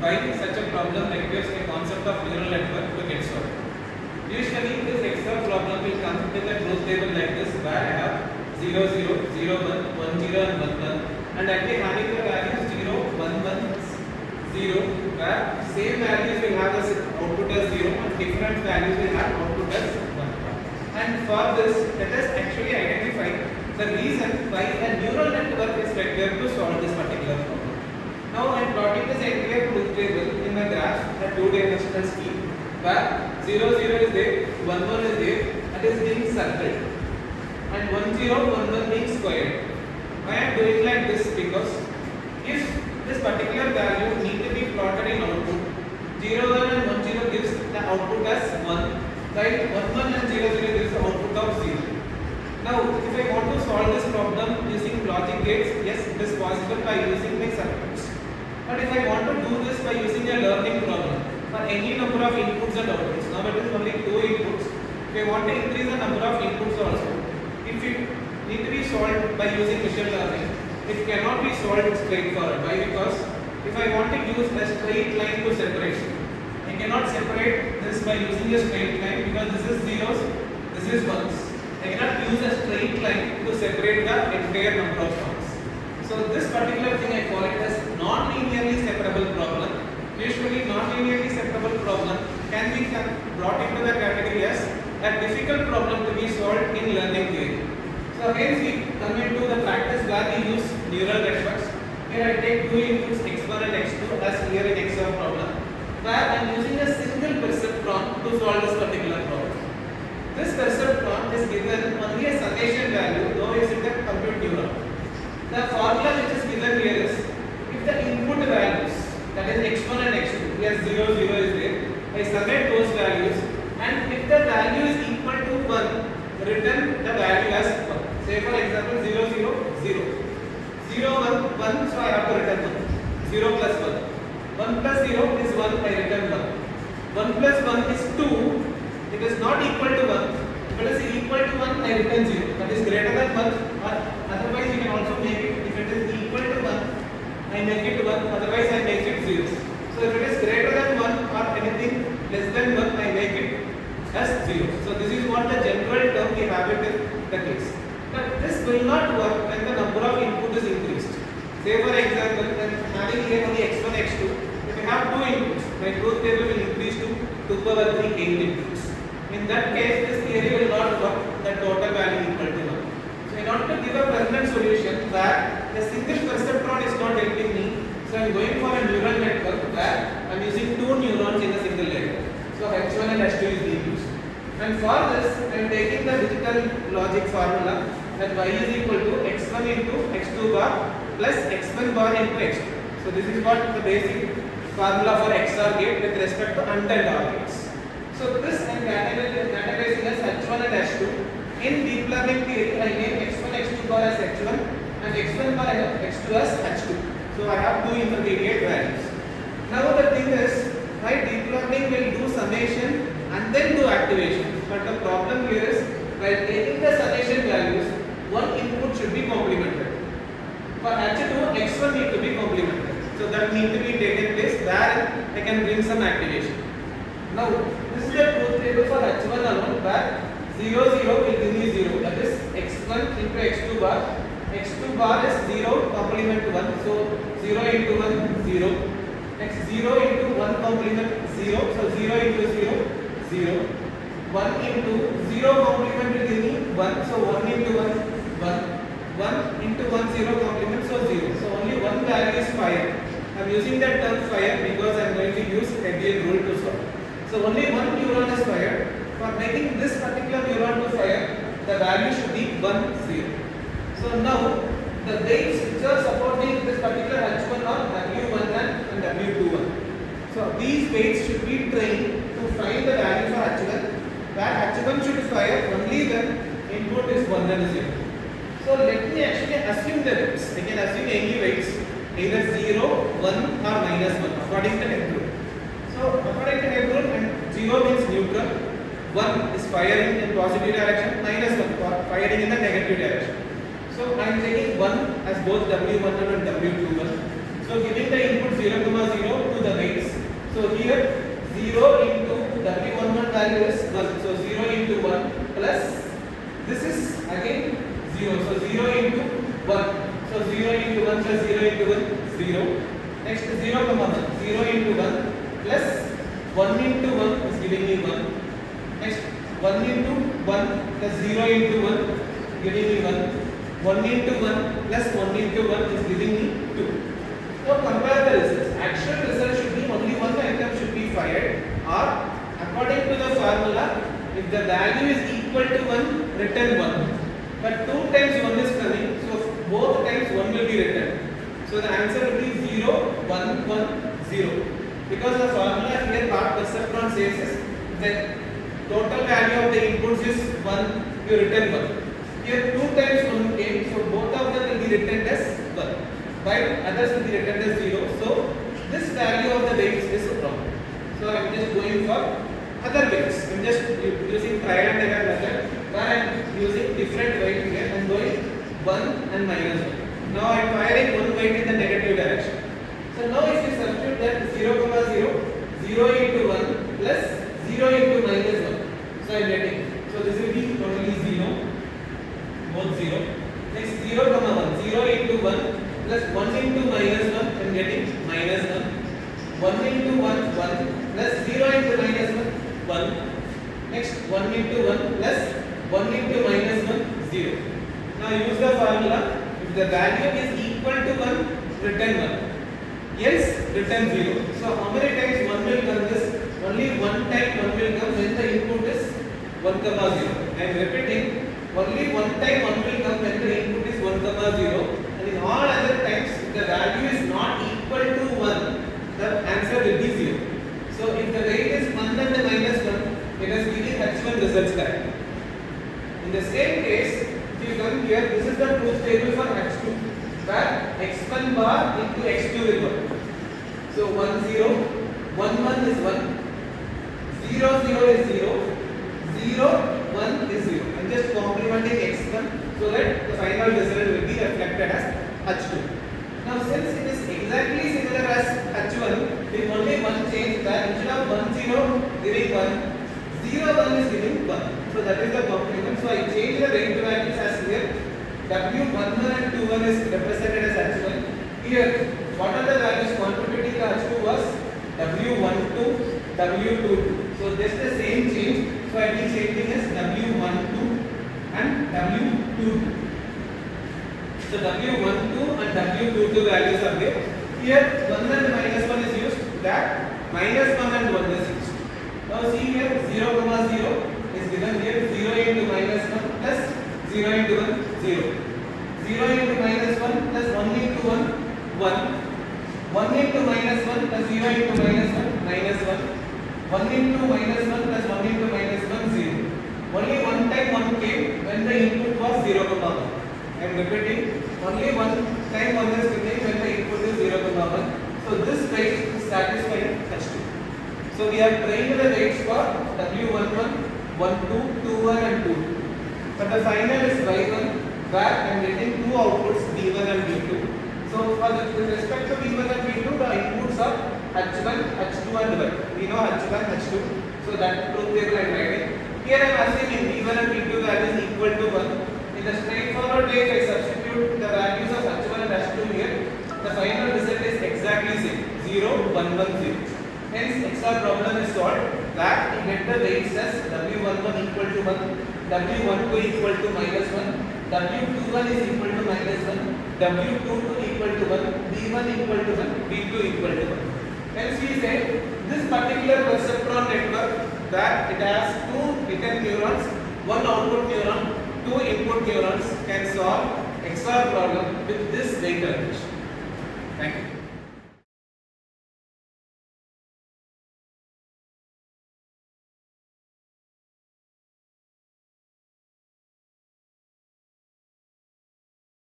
why such a problem requires a concept of neural network to get solved. Usually this XOR problem will come with a truth table like this, where I have 0 0 0 1 1 0 and 1 1, and I will having the values 0 1 1 0, where same values will have as output as 0 and different values will have output as 1. And for this, let us actually identify the reason why a neural network is required to solve this particular problem. Now I am plotting this entire truth table in a graph, a two-dimensional scheme, where 0 0 is there, 1 1 is there, and is being circled, and 1 0 1 1 being squared. Why I am doing like this? Because if this particular value need to be plotted in output, 0 1 and 1 0 gives the output as 1, while 1 1 and 0 0 gives the output of 0. Now, if I want to solve this problem using logic gates, yes, it is possible by using my circuits. But if I want to do this by using a learning problem for any number of inputs and outputs, now it is only 2 inputs. If I want to increase the number of inputs also, if it need to be solved by using machine learning, it cannot be solved straightforward. Why? Because if I want to use a straight line to separation, I cannot separate this by using a straight line because this is zeros, this is ones. I cannot use a straight line to separate the entire number of terms. So this particular thing I call it as non-linearly separable problem. Usually non-linearly separable problem can be brought into the category as a difficult problem to be solved in learning theory. So hence we come into the practice where we use neural networks. Here I take two inputs x1 and x2 as here in XOR problem, where I am using a single perceptron to solve this particular problem. This perceptron is given only a summation value though using the compute neuron. The formula which is given here is, if the input values, that is x1 and x2, here 0 0 is there, I summate those values, and if the value is equal to 1, return the value as 1. Say for example 0 0 0, 0 1 1, so I have to return 1. 0 plus 1, 1 plus 0 is 1, I return 1. 1 plus 1 is 2. It is not equal to 1. If it is equal to 1, I return 0. That is greater than 1, or otherwise you can also make it, if it is equal to 1, I make it 1, otherwise I make it 0. So if it is greater than 1 or anything less than 1, I make it as 0. So this is what the general term we have it in the case. But this will not work when the number of input is increased. Say for example, when having here only x1, x2, if I have 2 inputs, my truth table will increase to 2 power 3 8 inputs. In that case, this theory will not work, the total value equal to 1. So in order to give a permanent solution where a single perceptron is not helping me, so I am going for a neural network where I am using 2 neurons in a single layer. So H1 and H2 is being used. And for this, I am taking the digital logic formula that y is equal to x1 into x2 bar plus x1 bar into x2. So this is what the basic formula for XOR gate with respect to AND and OR gates. So this I am categorizing as H1 and H2. In deep learning theory, I name x1 x2 bar as H1 and x1 bar x2 as H2. So I have two intermediate values. Now the thing is, my deep learning will do summation and then do activation. But the problem here is, while taking the summation values, one input should be complemented. For H2, x1 need to be complemented. So that need to be taken place where I can bring some activation. Now this is the truth table for H1 alone, where 0 0 will give me 0. That is x1 into x2 bar. x2 bar is 0 complement 1. So 0 into 1 0. Next 0 into 1 complement 0. So 0 into 0 0. 1 into 0 complement will give me 1. So 1 into 1 1. 1 into 1 0 complement, so 0. So only one value is fire. I am using that term fire because I am going to use Hebbian rule to solve. So only one neuron is fired. For making this particular neuron to fire, the value should be 1 0. So now the weights which are supporting this particular H1 are W11 and W21. So these weights should be trained to find the value for H1, where H1 should fire only when input is 1 and 0. So let me actually assume the weights. I can assume any weights, either 0, 1 or minus 1 according to Hebb rule. So according to Hebb rule, and 0 means neutral, 1 is firing in positive direction, minus 1 firing in the negative direction. So I am taking 1 as both W11 and W21. So giving the input 0, 0 to the weights So here 0 into W11 value is 1. So 0 into 1 plus this is again 0. So 0 into 1. So 0 into 1 plus 0 into 1 0. Next 0 comma 1. 0 into 1 plus 1 into 1 is giving me 1. Next 1 into 1 plus 0 into 1 giving me 1. 1 into 1 plus 1 into 1 is giving me 2. Now compare the results. Actual result should be only one item should be fired, or according to the formula, if the value is equal to 1, return 1. But 2 times 1 is coming, so both times 1 will be returned. So the answer will be 0, 1, 1, 0. Because the formula here part perceptron says is that total value of the inputs is 1, you return 1. Here 2 times 1 came, so both of them will be returned as 1. While others will be returned as 0. So this value of the weights is wrong. So I am just going for other weights. I am just using trial and error method where I am using different weight here. I am going 1 and minus 1. Now I am firing one weight in the negative direction. So now if you substitute that 0, 0, 0 into 1 plus 0 into minus 1. So I am getting. So this will be totally 0. Both 0. Next 0, 1. 0 into 1 plus 1 into minus 1. I am getting minus 1. 1 into 1, 1 plus 0 into minus 1, 1. Next 1 into 1 plus 1 into minus 1, 0. Now use the formula. If the value is equal to 1, return 1. Else, return 0. So how many times 1 will come this? Only one time 1 will come when the input is 1, 0. I am repeating. Only one time 1 will come when the input is 1, 0. And in all other times, if the value is not equal to 1, the answer will be 0. So if the weight is 1 and the minus 1, it is giving H1 results correct. In the same case, if you come here, this is the truth table for H2, where x1 bar into x2 will work. So 1, 0, 1, 1 is 1, 0, 0 is 0, 0, 1 is 0. I am just complementing x1 so that the final result will be reflected as H2. Now since it is exactly similar as H1, with only one change, that instead of 1, 0 giving 1, 0, 1 is giving 1. So that is the complement. So I change the weight values as here. W11 and 21 is represented as H1. Here, what are the values contributing to H2 was W12, W22. So just the same change. So I will be changing as W12 and W22. So W12 and W22 values are there. Here 1 and minus 1 is used, that minus 1 and 1 is used. Now see here 0, 0 is given here, 0 into minus 1 plus 0 into 1, 0. 0 into minus 1 plus 1 into 1, 1. 1 into minus 1 plus 0 into minus 1, minus 1. 1 into minus 1 plus 1 into minus 1, 0. Only one time 1 came when the input was 0, 1. I am repeating, only one time 1 is given when the input is 0, 1. So this weight is satisfying H2. So we have trained the weights for W11, 12, 21 and 22. But the final is Y1, where I am getting two outputs V1 and V2. So for with respect to V1 and V2, the inputs are H1, H2 and Y. We know H1, H2. So that truth table I am writing. Here I am assuming V1 and V2 value is equal to 1. In the straightforward way, if I substitute the values of H1 and H2 here, the final result is exactly same, 0, 1, 1, 0. Hence, XOR problem is solved, that we get the weights as W11 equal to 1, W12 equal to minus 1, W21 is equal to minus 1, W22 equal to 1, V1 equal to 1, V2 equal to 1. Hence, we say this particular perceptron network, that it has two hidden neurons, one output neuron, two input neurons, can solve XOR problem with this weight allocation. Thank you.